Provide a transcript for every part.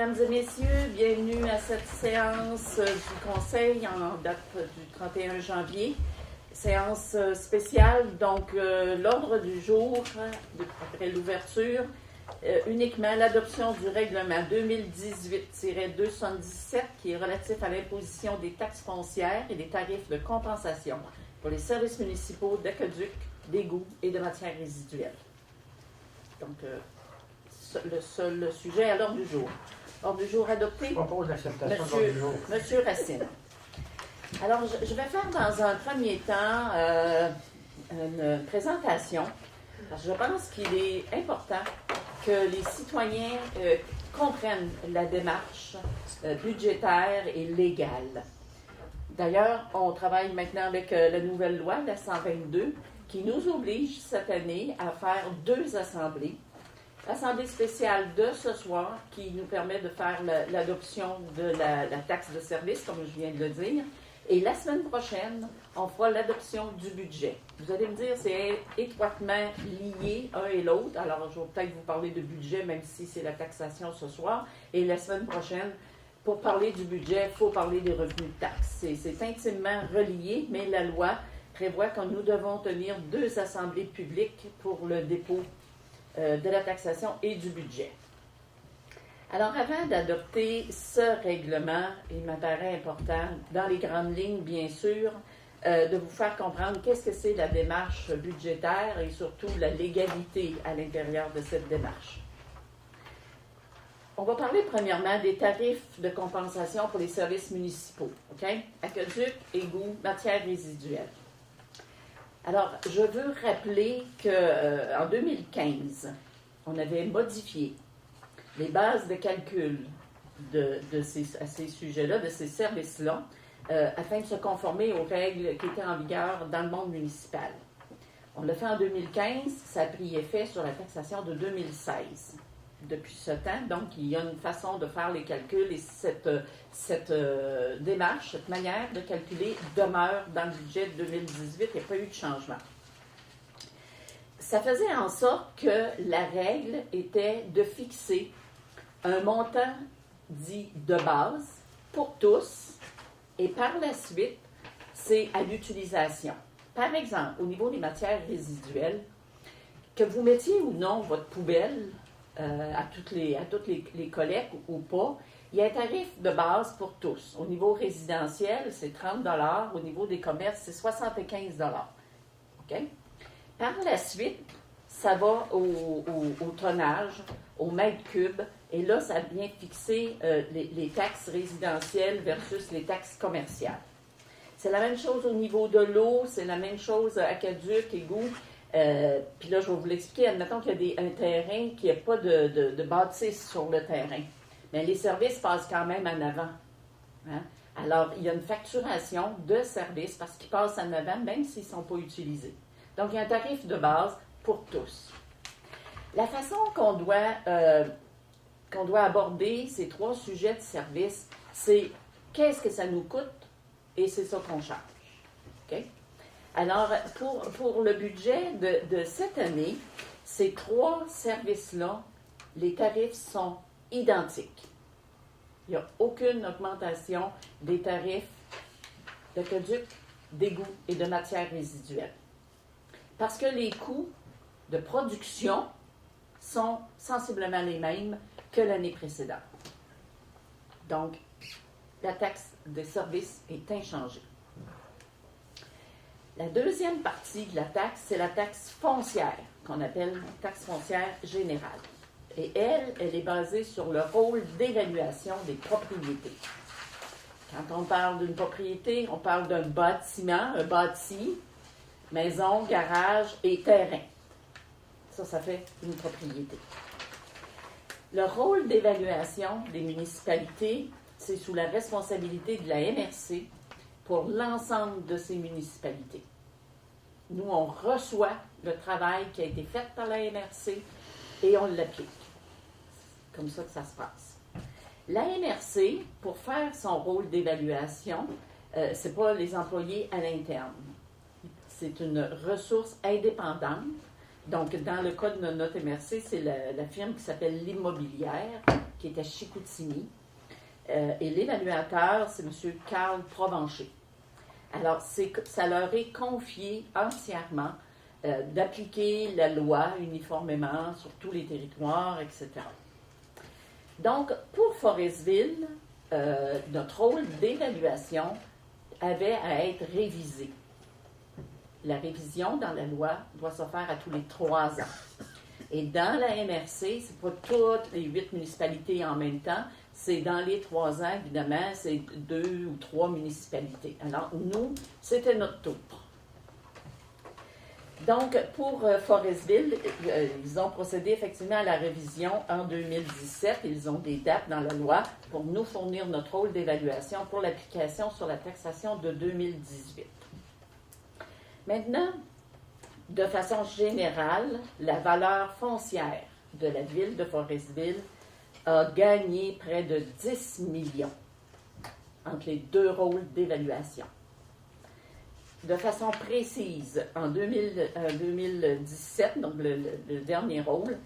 Mesdames et messieurs, bienvenue à cette séance du Conseil en date du 31 janvier. Séance spéciale, donc l'ordre du jour, après l'ouverture, uniquement l'adoption du règlement 2018-217 qui est relatif à l'imposition des taxes foncières et des tarifs de compensation pour les services municipaux d'aqueduc, d'égouts et de matières résiduelles. Donc, le seul sujet à l'ordre du jour. Ordre du jour adopté. Je propose l'acceptation de l'ordre du jour. Monsieur Racine. Alors, je vais faire dans un premier temps une présentation, parce que je pense qu'il est important que les citoyens comprennent la démarche budgétaire et légale. D'ailleurs, on travaille maintenant avec la nouvelle loi, la 122, qui nous oblige cette année à faire 2 assemblées. L'assemblée spéciale de ce soir qui nous permet de faire l'adoption de la taxe de service, comme je viens de le dire. Et la semaine prochaine, on fera l'adoption du budget. Vous allez me dire, c'est étroitement lié un et l'autre. Alors, je vais peut-être vous parler de budget, même si c'est la taxation ce soir. Et la semaine prochaine, pour parler du budget, il faut parler des revenus de taxes. C'est intimement relié, mais la loi prévoit que nous devons tenir 2 assemblées publiques pour le dépôt de la taxation et du budget. Alors, avant d'adopter ce règlement, il m'apparaît important, dans les grandes lignes, bien sûr, de vous faire comprendre qu'est-ce que c'est la démarche budgétaire et surtout la légalité à l'intérieur de cette démarche. On va parler premièrement des tarifs de compensation pour les services municipaux, OK? Aqueduc, égouts, matières résiduelles. Alors, je veux rappeler qu'en 2015, on avait modifié les bases de calcul à ces sujets-là, de ces services-là, afin de se conformer aux règles qui étaient en vigueur dans le monde municipal. On l'a fait en 2015, ça a pris effet sur la taxation de 2016. Depuis ce temps, donc, il y a une façon de faire les calculs et cette démarche, cette manière de calculer demeure dans le budget de 2018. Il n'y a pas eu de changement. Ça faisait en sorte que la règle était de fixer un montant dit de base pour tous et par la suite, c'est à l'utilisation. Par exemple, au niveau des matières résiduelles, que vous mettiez ou non votre poubelle à toutes les collectes ou pas, il y a un tarif de base pour tous. Au niveau résidentiel, c'est 30 $. Au niveau des commerces, c'est 75 $. OK? Par la suite, ça va au tonnage, au mètre cube, et là, ça vient fixer les taxes résidentielles versus les taxes commerciales. C'est la même chose au niveau de l'eau, c'est la même chose à aqueduc, égout. Puis là, je vais vous l'expliquer. Admettons qu'il y a un terrain qui n'a pas de bâtisse sur le terrain. Mais les services passent quand même en avant. Hein? Alors, il y a une facturation de services parce qu'ils passent en avant, même s'ils ne sont pas utilisés. Donc, il y a un tarif de base pour tous. La façon qu'on doit aborder ces 3 sujets de service, c'est qu'est-ce que ça nous coûte et c'est ça qu'on charge. OK? Alors, pour le budget de cette année, ces 3 services-là, les tarifs sont identiques. Il n'y a aucune augmentation des tarifs d'aqueduc, d'égouts et de matières résiduelles. Parce que les coûts de production sont sensiblement les mêmes que l'année précédente. Donc, la taxe des services est inchangée. La deuxième partie de la taxe, c'est la taxe foncière, qu'on appelle taxe foncière générale. Et elle est basée sur le rôle d'évaluation des propriétés. Quand on parle d'une propriété, on parle d'un bâtiment, un bâti, maison, garage et terrain. Ça fait une propriété. Le rôle d'évaluation des municipalités, c'est sous la responsabilité de la MRC pour l'ensemble de ces municipalités. Nous, on reçoit le travail qui a été fait par la MRC et on l'applique. C'est comme ça que ça se passe. La MRC, pour faire son rôle d'évaluation, ce n'est pas les employés à l'interne. C'est une ressource indépendante Donc, dans le cas de notre MRC, c'est la firme qui s'appelle l'Immobilière, qui est à Chicoutimi. Et l'évaluateur, c'est M. Carl Provencher. Alors, ça leur est confié entièrement d'appliquer la loi uniformément sur tous les territoires, etc. Donc, pour Forestville, notre rôle d'évaluation avait à être révisé. La révision dans la loi doit se faire à tous les 3 ans. Et dans la MRC, ce n'est pas toutes les 8 municipalités en même temps, c'est dans les 3 ans, évidemment, c'est 2 ou 3 municipalités. Alors, nous, c'était notre tour. Donc, pour Forestville, ils ont procédé effectivement à la révision en 2017. Ils ont des dates dans la loi pour nous fournir notre rôle d'évaluation pour l'application sur la taxation de 2018. Maintenant, de façon générale, la valeur foncière de la ville de Forestville a gagné près de 10 millions entre les 2 rôles d'évaluation. De façon précise, en 2017, donc le dernier rôle,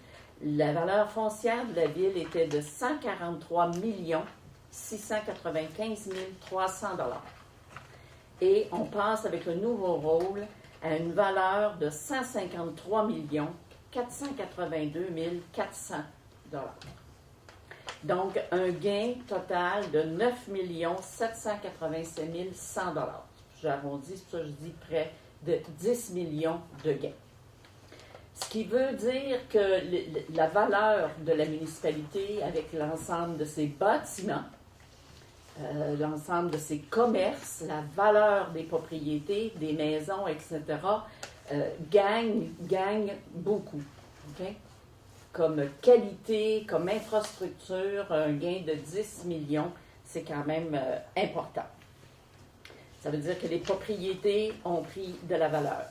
la valeur foncière de la ville était de 143 695 300 $. Et on passe avec le nouveau rôle à une valeur de 153 482 400 $. Donc, un gain total de 9 787 100 $. J'arrondis, c'est pour ça que je dis près de 10 millions de gains. Ce qui veut dire que la valeur de la municipalité avec l'ensemble de ses bâtiments, l'ensemble de ses commerces, la valeur des propriétés, des maisons, etc., gagne beaucoup. Okay? Comme qualité, comme infrastructure, un gain de 10 millions, c'est quand même important. Ça veut dire que les propriétés ont pris de la valeur.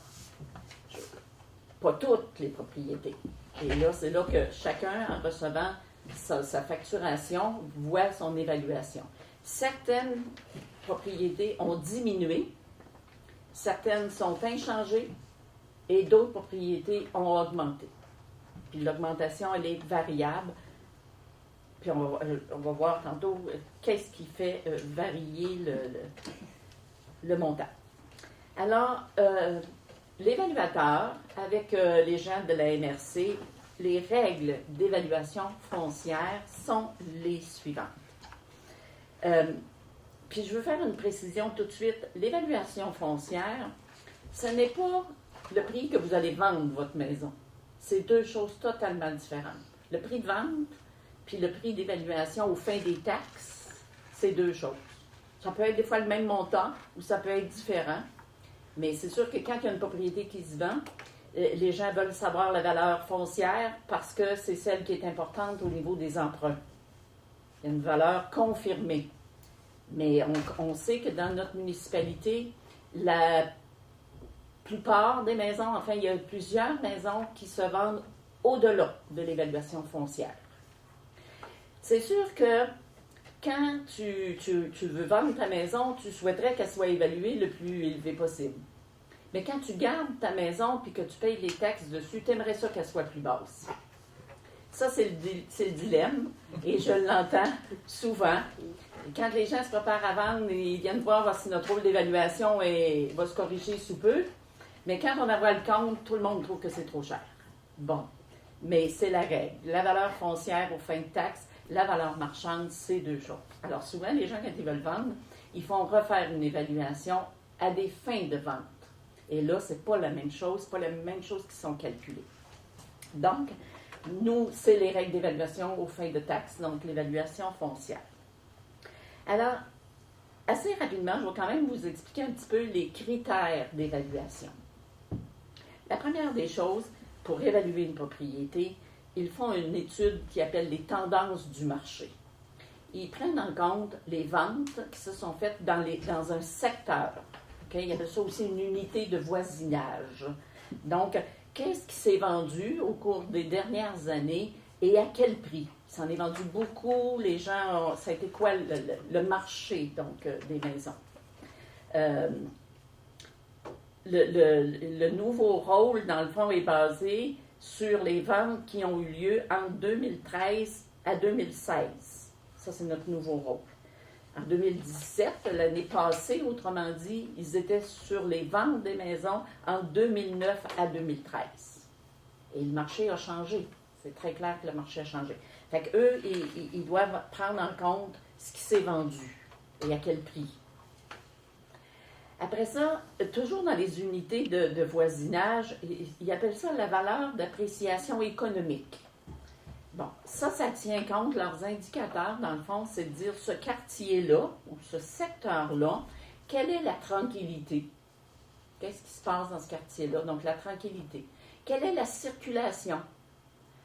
Pas toutes les propriétés. Et là, c'est là que chacun, en recevant sa facturation, voit son évaluation. Certaines propriétés ont diminué, certaines sont inchangées et d'autres propriétés ont augmenté. Puis l'augmentation, elle est variable. Puis on va voir tantôt qu'est-ce qui fait varier le montant. Alors, l'évaluateur, avec les gens de la MRC, les règles d'évaluation foncière sont les suivantes. Puis je veux faire une précision tout de suite. L'évaluation foncière, ce n'est pas le prix que vous allez vendre votre maison. C'est 2 choses totalement différentes. Le prix de vente, puis le prix d'évaluation aux fins des taxes, c'est 2 choses. Ça peut être des fois le même montant ou ça peut être différent. Mais c'est sûr que quand il y a une propriété qui se vend, les gens veulent savoir la valeur foncière parce que c'est celle qui est importante au niveau des emprunts. Il y a une valeur confirmée. Mais on sait que dans notre municipalité, la plupart des maisons, enfin, il y a plusieurs maisons qui se vendent au-delà de l'évaluation foncière. C'est sûr que quand tu veux vendre ta maison, tu souhaiterais qu'elle soit évaluée le plus élevé possible. Mais quand tu gardes ta maison et que tu payes les taxes dessus, tu aimerais ça qu'elle soit plus basse. Ça, c'est le dilemme, et je l'entends souvent. Quand les gens se préparent à vendre, ils viennent voir si notre rôle d'évaluation va se corriger sous peu. Mais quand on envoie le compte, tout le monde trouve que c'est trop cher. Bon, mais c'est la règle. La valeur foncière aux fins de taxes, la valeur marchande, c'est 2 choses. Alors souvent, les gens, quand ils veulent vendre, ils font refaire une évaluation à des fins de vente. Et là, c'est pas la même chose, pas la même chose qui sont calculées. Donc, nous, c'est les règles d'évaluation aux fins de taxes, donc l'évaluation foncière. Alors, assez rapidement, je vais quand même vous expliquer un petit peu les critères d'évaluation. La première des choses, pour évaluer une propriété, ils font une étude qui appelle les tendances du marché. Ils prennent en compte les ventes qui se sont faites dans un secteur. Okay? Il y a ça aussi une unité de voisinage. Donc, qu'est-ce qui s'est vendu au cours des dernières années et à quel prix? Il s'en est vendu beaucoup. Les gens, ça a été quoi le marché donc, des maisons? Le nouveau rôle, dans le fond, est basé sur les ventes qui ont eu lieu entre 2013 à 2016. Ça, c'est notre nouveau rôle. En 2017, l'année passée, autrement dit, ils étaient sur les ventes des maisons entre 2009 à 2013. Et le marché a changé. C'est très clair que le marché a changé. Fait qu'eux, ils doivent prendre en compte ce qui s'est vendu et à quel prix. Après ça, toujours dans les unités de voisinage, ils appellent ça la valeur d'appréciation économique. Bon, ça tient compte, leurs indicateurs, dans le fond, c'est de dire ce quartier-là, ou ce secteur-là, quelle est la tranquillité? Qu'est-ce qui se passe dans ce quartier-là? Donc, la tranquillité. Quelle est la circulation?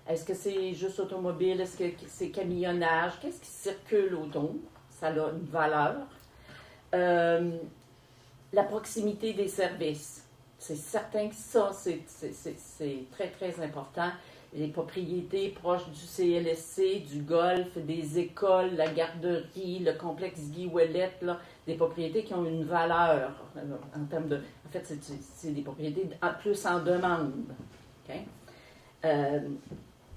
Est-ce que c'est juste automobile? Est-ce que c'est camionnage? Qu'est-ce qui circule autour? Ça a une valeur. La proximité des services. C'est certain que ça, c'est très, très important. Les propriétés proches du CLSC, du golf, des écoles, la garderie, le complexe Guy Ouellet, là, des propriétés qui ont une valeur en termes de... En fait, c'est des propriétés plus en demande. Okay?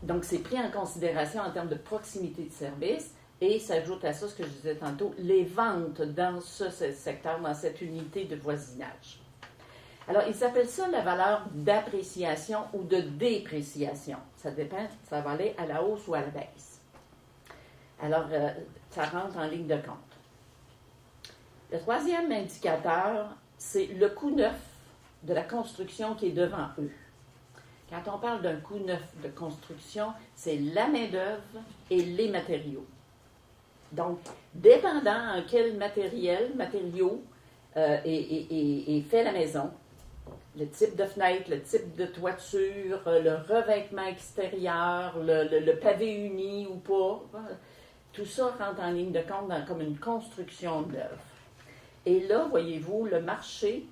Donc, c'est pris en considération en termes de proximité de service et s'ajoute à ça ce que je disais tantôt, les ventes dans ce secteur, dans cette unité de voisinage. Alors, ils appellent ça la valeur d'appréciation ou de dépréciation. Ça dépend, ça va aller à la hausse ou à la baisse. Alors, ça rentre en ligne de compte. Le troisième indicateur, c'est le coût neuf de la construction qui est devant eux. Quand on parle d'un coût neuf de construction, c'est la main-d'œuvre et les matériaux. Donc, dépendant en quel matériaux est fait la maison, le type de fenêtre, le type de toiture, le revêtement extérieur, le pavé uni ou pas, tout ça rentre en ligne de compte comme une construction neuve. Et là, voyez-vous, le marché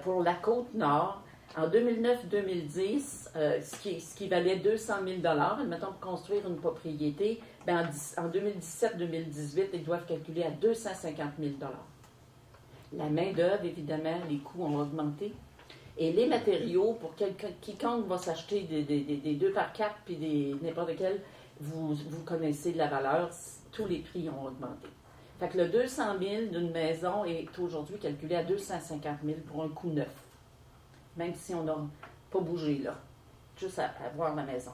pour la Côte-Nord, en 2009-2010, ce qui valait 200 000 $, admettons, pour construire une propriété, ben en 2017-2018, ils doivent calculer à 250 000 $. La main-d'œuvre, évidemment, les coûts ont augmenté. Et les matériaux, pour quiconque va s'acheter des 2x4 puis n'importe quel, vous connaissez la valeur, tous les prix ont augmenté. Fait que le 200 000 d'une maison est aujourd'hui calculé à 250 000 pour un coût neuf. Même si on n'a pas bougé là, juste à voir la maison.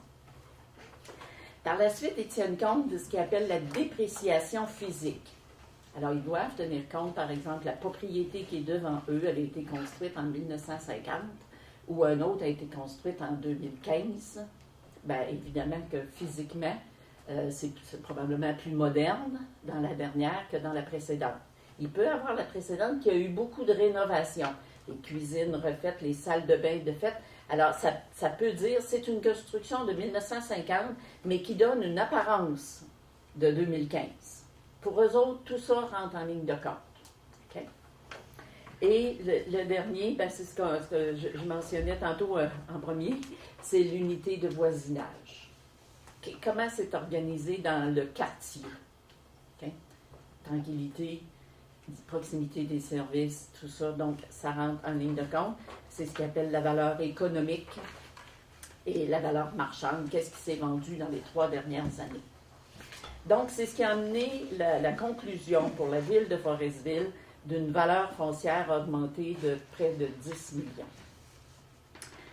Par la suite, ils tiennent compte de ce qu'ils appellent la dépréciation physique. Alors, ils doivent tenir compte, par exemple, la propriété qui est devant eux, elle a été construite en 1950, ou un autre a été construite en 2015. Bien, évidemment que physiquement, c'est probablement plus moderne dans la dernière que dans la précédente. Il peut y avoir la précédente qui a eu beaucoup de rénovations. Les cuisines refaites, les salles de bain refaites. Alors, ça peut dire c'est une construction de 1950, mais qui donne une apparence de 2015. Pour eux autres, tout ça rentre en ligne de compte. Okay? Et le dernier, ben, c'est ce que je mentionnais tantôt en premier, c'est l'unité de voisinage. Okay? Comment c'est organisé dans le quartier? Okay? Tranquillité, proximité des services, tout ça, donc ça rentre en ligne de compte. C'est ce qu'on appelle la valeur économique et la valeur marchande. Qu'est-ce qui s'est vendu dans les 3 dernières années? Donc, c'est ce qui a amené la conclusion pour la ville de Forestville d'une valeur foncière augmentée de près de 10 millions.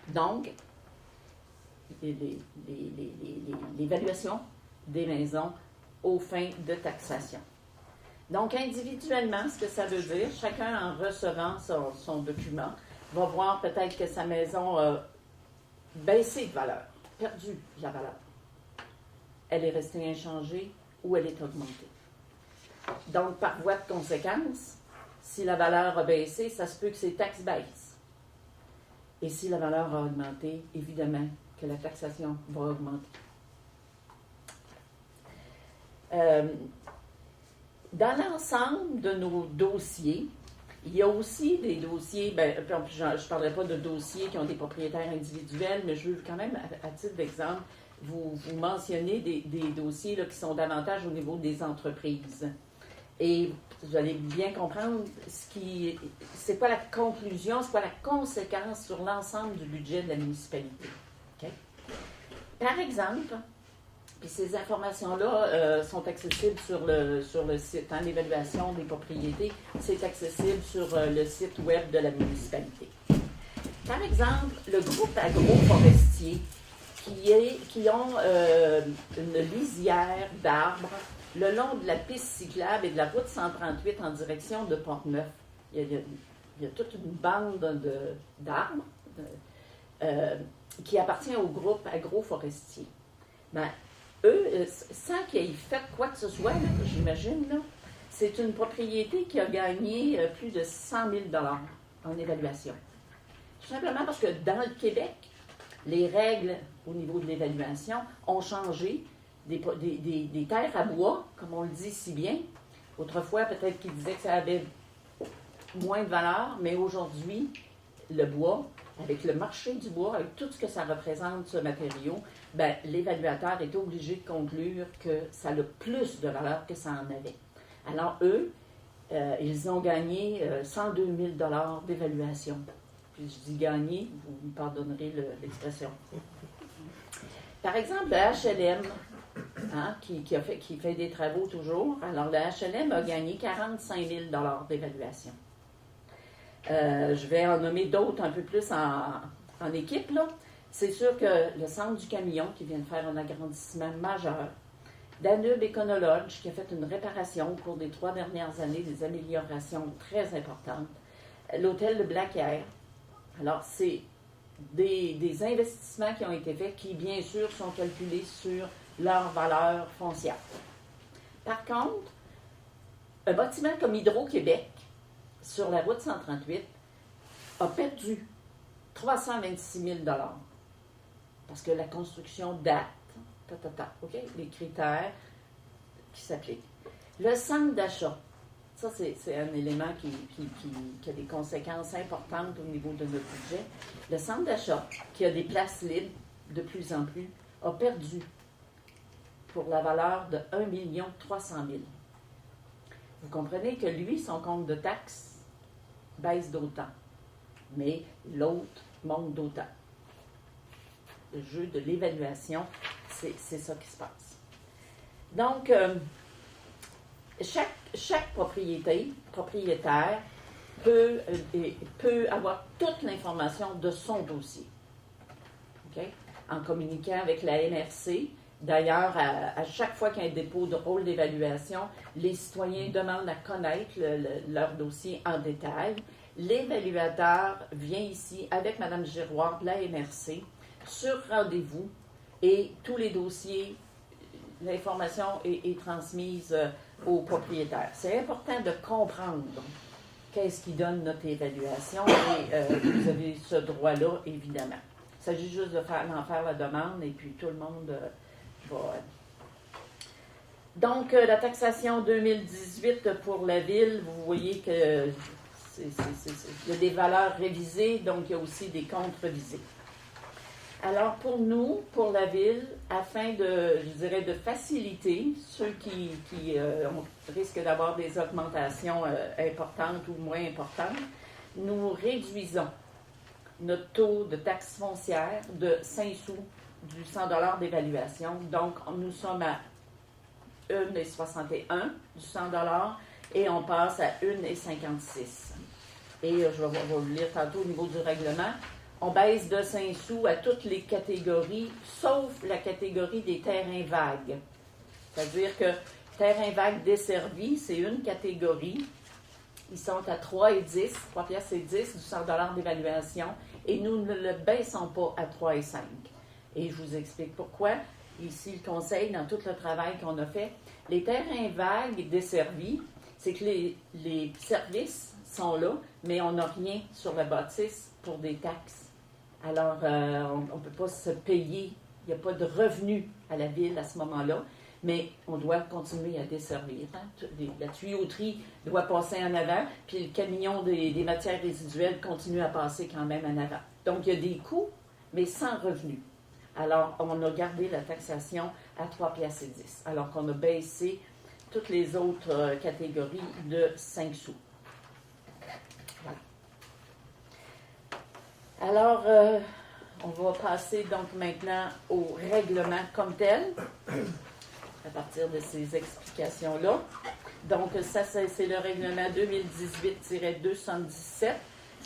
Donc, l'évaluation des maisons aux fins de taxation. Donc, individuellement, ce que ça veut dire, chacun en recevant son document va voir peut-être que sa maison a baissé de valeur, perdu de la valeur. Elle est restée inchangée ou elle est augmentée. Donc, par voie de conséquence, si la valeur a baissé, ça se peut que ses taxes baissent. Et si la valeur a augmenté, évidemment que la taxation va augmenter. Dans l'ensemble de nos dossiers, il y a aussi des dossiers, je ne parlerai pas de dossiers qui ont des propriétaires individuels, mais je veux quand même, à titre d'exemple, vous mentionner des dossiers là, qui sont davantage au niveau des entreprises. Et vous allez bien comprendre c'est quoi la conclusion, c'est quoi la conséquence sur l'ensemble du budget de la municipalité. Okay? Par exemple, puis ces informations-là sont accessibles sur le site, hein, l'évaluation des propriétés, c'est accessible sur le site web de la municipalité. Par exemple, le groupe agroforestier qui ont une lisière d'arbres le long de la piste cyclable et de la route 138 en direction de Portneuf. Il y a toute une bande d'arbres qui appartient au groupe agroforestier. Ben, eux, sans qu'ils aient fait quoi que ce soit, là, j'imagine, là, c'est une propriété qui a gagné plus de 100 000 $ en évaluation. Tout simplement parce que dans le Québec, les règles au niveau de l'évaluation ont changé. Des terres à bois, comme on le dit si bien. Autrefois, peut-être qu'ils disaient que ça avait moins de valeur, mais aujourd'hui, le bois, avec le marché du bois, avec tout ce que ça représente, ce matériau, ben, l'évaluateur est obligé de conclure que ça a plus de valeur que ça en avait. Alors, eux, ils ont gagné 102 000 $ d'évaluation. Puis je dis gagner, vous me pardonnerez l'expression. Par exemple, le HLM, hein, qui fait des travaux toujours. Alors, le HLM a gagné 45 000 $ d'évaluation. Je vais en nommer d'autres un peu plus en équipe, là. C'est sûr que le Centre du Camion, qui vient de faire un agrandissement majeur, Danube Econolodge, qui a fait une réparation au cours des 3 dernières années, des améliorations très importantes, l'hôtel de Blaquière. Alors, c'est des investissements qui ont été faits qui, bien sûr, sont calculés sur leur valeur foncière. Par contre, un bâtiment comme Hydro-Québec, sur la route 138, a perdu 326 000 $ parce que la construction date, okay? Les critères qui s'appliquent. Le centre d'achat, ça c'est un élément qui a des conséquences importantes au niveau de notre budget. Le centre d'achat, qui a des places libres de plus en plus, a perdu pour la valeur de 1 300 000. Vous comprenez que lui, son compte de taxes baisse d'autant, mais l'autre monte d'autant. Le jeu de l'évaluation, c'est ça qui se passe. Donc, chaque propriétaire peut avoir toute l'information de son dossier, okay? En communiquant avec la MRC. D'ailleurs, à chaque fois qu'il y a un dépôt de rôle d'évaluation, les citoyens demandent à connaître leur dossier en détail. L'évaluateur vient ici avec Mme Giroir de la MRC sur rendez-vous et tous les dossiers, l'information est transmise aux propriétaires. C'est important de comprendre qu'est-ce qui donne notre évaluation et vous avez ce droit-là, évidemment. Il s'agit juste d'en faire la demande et puis tout le monde... Donc, la taxation 2018 pour la ville, vous voyez que il y a des valeurs révisées, donc il y a aussi des contre-révisées. Alors, pour nous, pour la ville, afin de faciliter ceux qui risquent d'avoir des augmentations importantes ou moins importantes, nous réduisons notre taux de taxe foncière de 5 sous du 100 $ d'évaluation. Donc, nous sommes à 1,61 du 100 $ et on passe à 1,56. Et je vais vous lire tantôt au niveau du règlement. On baisse de 5 sous à toutes les catégories, sauf la catégorie des terrains vagues. C'est-à-dire que terrains vagues desservis, c'est une catégorie. Ils sont à 3,10, 3 piastres et 10 du 100 $ d'évaluation et nous ne le baissons pas à 3,5. Et je vous explique pourquoi. Ici, le conseil, dans tout le travail qu'on a fait, les terrains vagues desservis, c'est que les services sont là, mais on n'a rien sur la bâtisse pour des taxes. Alors, on ne peut pas se payer, il n'y a pas de revenus à la ville à ce moment-là, mais on doit continuer à desservir. Hein? La tuyauterie doit passer en avant, puis le camion des matières résiduelles continue à passer quand même en avant. Donc, il y a des coûts, mais sans revenus. Alors, on a gardé la taxation à 3 piastres et 10, alors qu'on a baissé toutes les autres catégories de 5 sous. Voilà. Alors, On va passer donc maintenant au règlement comme tel, à partir de ces explications-là. Donc, ça, c'est le règlement 2018-217,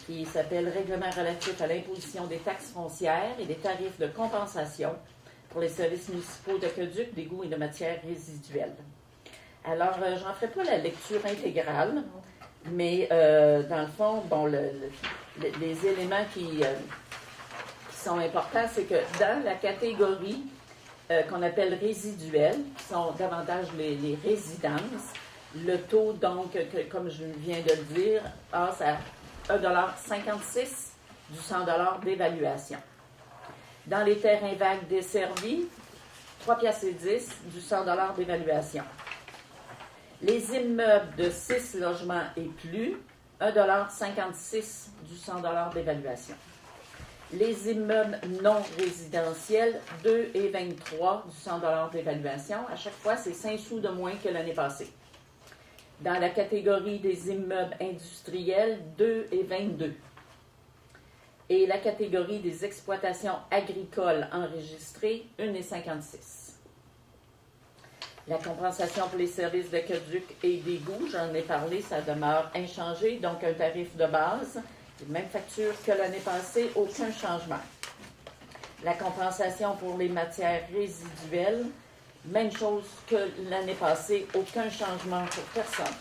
qui s'appelle Règlement relatif à l'imposition des taxes foncières et des tarifs de compensation pour les services municipaux d'aqueduc, d'égouts et de matières résiduelles. Alors, je n'en ferai pas la lecture intégrale, mais dans le fond, bon, les éléments qui sont importants, c'est que dans la catégorie qu'on appelle résiduelle, qui sont davantage les résidences, le taux, donc, comme je viens de le dire, passe à 1,56 $ du 100 $ d'évaluation. Dans les terrains vagues desservis, 3,10 $ du 100 $ d'évaluation. Les immeubles de 6 logements et plus, 1,56 $ du 100 $ d'évaluation. Les immeubles non résidentiels, 2,23 $ du 100 $ d'évaluation. À chaque fois, c'est 5 sous de moins que l'année passée. Dans la catégorie des immeubles industriels, 2,22 $. Et la catégorie des exploitations agricoles enregistrées, 1,56 $. La compensation pour les services d'aqueduc et d'égouts, j'en ai parlé, ça demeure inchangé, donc un tarif de base, même facture que l'année passée, aucun changement. La compensation pour les matières résiduelles, même chose que l'année passée, aucun changement pour personne.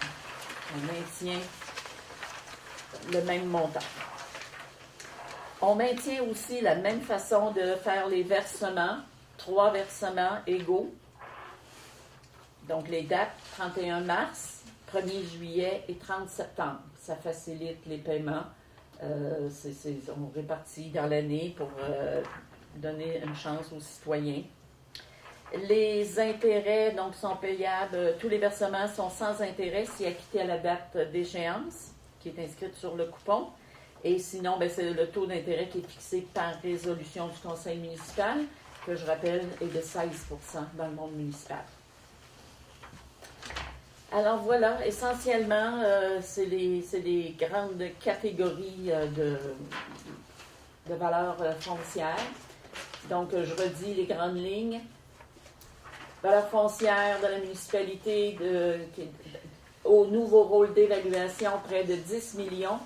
On maintient le même montant. On maintient aussi la même façon de faire les versements, 3 versements égaux. Donc, les dates, 31 mars, 1er juillet et 30 septembre. Ça facilite les paiements. On répartit dans l'année pour donner une chance aux citoyens. Les intérêts, donc, sont payables. Tous les versements sont sans intérêt si acquittés à la date d'échéance, qui est inscrite sur le coupon. Et sinon, c'est le taux d'intérêt qui est fixé par résolution du conseil municipal, que je rappelle est de 16 % dans le monde municipal. Alors voilà, essentiellement, c'est les grandes catégories de valeurs foncières. Donc, je redis les grandes lignes. Valeur foncière de la municipalité au nouveau rôle d'évaluation, près de 10 millions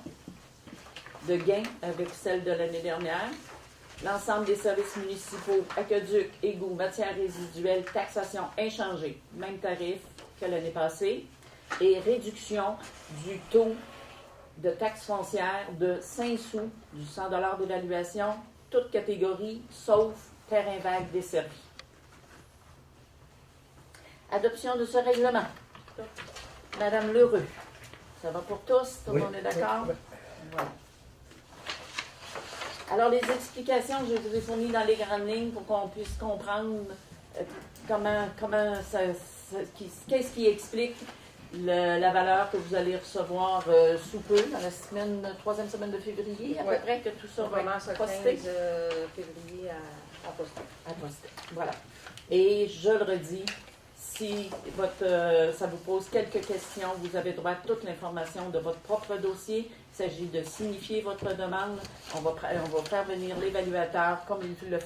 de gains avec celle de l'année dernière. L'ensemble des services municipaux, aqueducs, égouts, matières résiduelles, taxation inchangée, même tarif que l'année passée, et réduction du taux de taxe foncière de 5 sous du 100 $ d'évaluation, toute catégorie, sauf terrain vague desservi. Adoption de ce règlement. Madame Lheureux, ça va pour tous? Tout le monde est d'accord? Voilà. Alors, les explications, je vous ai fournies dans les grandes lignes pour qu'on puisse comprendre comment ça qu'est-ce qui explique la valeur que vous allez recevoir sous peu, dans la troisième semaine de février, à peu près, que tout ça va être posté. 15 février à poster. À poster, voilà. Et je le redis, si ça vous pose quelques questions, vous avez droit à toute l'information de votre propre dossier. Il s'agit de signifier votre demande. On va faire venir l'évaluateur, comme il le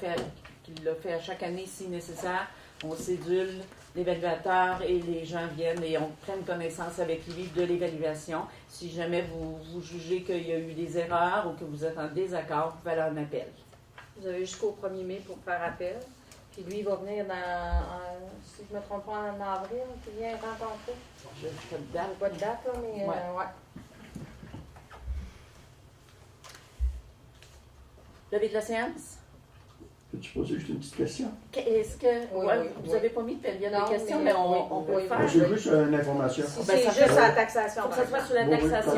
fait à chaque année si nécessaire. On cédule l'évaluateur et les gens viennent et on prenne connaissance avec lui de l'évaluation. Si jamais vous jugez qu'il y a eu des erreurs ou que vous êtes en désaccord, vous pouvez aller en appel. Vous avez jusqu'au 1er mai pour faire appel. Puis lui, il va venir si je ne me trompe pas, en avril, il vient rencontrer. Je n'ai pas de date. Pas de date, là, mais ouais. Levée de la séance? Peux-tu poser juste une petite question? Est-ce que vous n'avez pas mis de période de questions, mais on peut le faire? C'est juste une information. C'est juste la taxation. Faut que ça soit sur la taxation.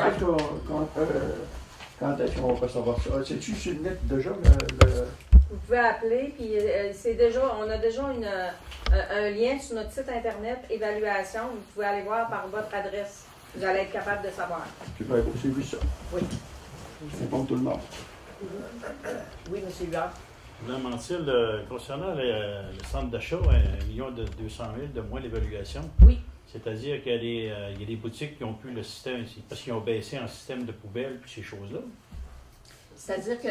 Quand est-ce qu'on va recevoir ça? C'est-tu sur le net déjà? Vous pouvez appeler, puis on a déjà un lien sur notre site internet, évaluation. Vous pouvez aller voir par votre adresse. Vous allez être capable de savoir. Super, j'ai vu ça. Oui. C'est bon tout le monde. Oui, M. Huard. Je voulais mentir, concernant le centre d'achat, 1 200 000 de moins d'évaluation. Oui. C'est-à-dire qu'il y a des boutiques qui ont plus le système, parce qu'ils ont baissé en système de poubelle et ces choses-là. C'est-à-dire que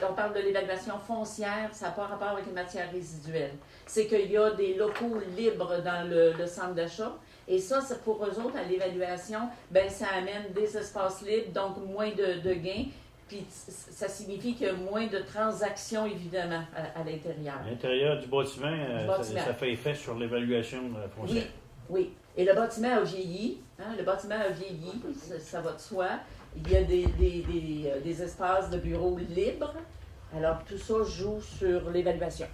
on parle de l'évaluation foncière, ça n'a pas rapport avec les matières résiduelles. C'est qu'il y a des locaux libres dans le centre d'achat. Et ça, c'est pour eux autres, à l'évaluation, ben ça amène des espaces libres, donc moins de gains. Puis ça signifie qu'il y a moins de transactions, évidemment, à l'intérieur. À l'intérieur du bâtiment, bâtiment. Ça fait effet sur l'évaluation foncière. Oui. Et le bâtiment a vieilli. Le bâtiment a vieilli, ça va de soi. Il y a des espaces de bureaux libres. Alors, tout ça joue sur l'évaluation.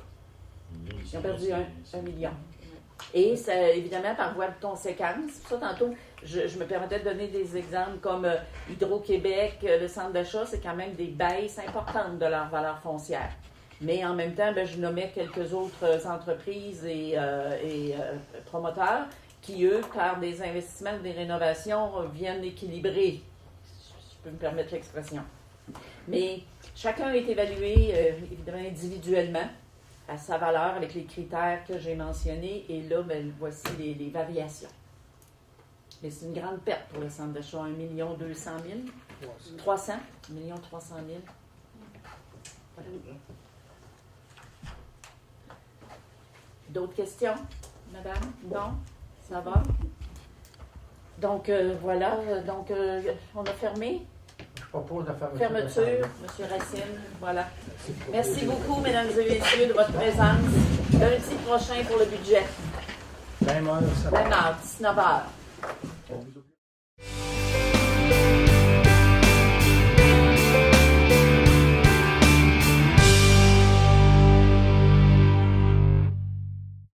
Ils ont perdu 1 million. Et ça, évidemment, par voie de conséquence, ça, tantôt, je me permettais de donner des exemples comme Hydro-Québec, le centre d'achat, c'est quand même des baisses importantes de leur valeur foncière. Mais en même temps, je nommais quelques autres entreprises et promoteurs qui, eux, par des investissements ou des rénovations, viennent équilibrer, si je peux me permettre l'expression. Mais chacun est évalué, évidemment, individuellement, à sa valeur avec les critères que j'ai mentionnés. Et là, voici les variations. Mais c'est une grande perte pour le centre d'achat, 1 200 000. 300 000. Voilà. D'autres questions, madame? Non? Ça va? Donc, voilà. Donc, on a fermé. Je propose la fermeture. Fermeture, M. Racine. Voilà. Merci beaucoup, mesdames et messieurs, de votre présence. Lundi prochain pour le budget. Même heure, ça va. Même heure, 19h.